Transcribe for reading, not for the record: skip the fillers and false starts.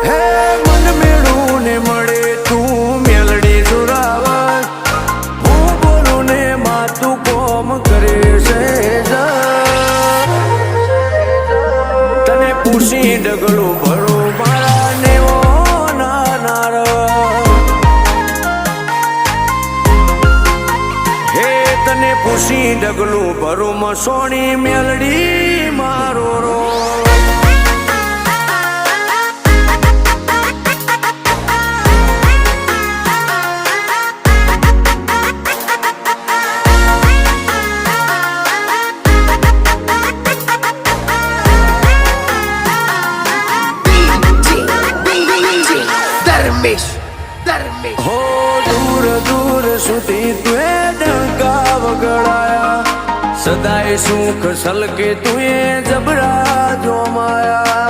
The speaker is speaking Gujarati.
હે મન મેળું ને મળે તું મેલડી સુરાવત હું બોલું ને માતું કોમ કરે છે તને પૂછી ડગલું ભરું મારા નેવો નાનાર હે તને પૂછી ડગલું ભરું મસોણી મેલડી મારો રો हो दूर दूर सुधी तुए डंका वगड़ाया सदाए सुख सलके तुए जबरा जो माया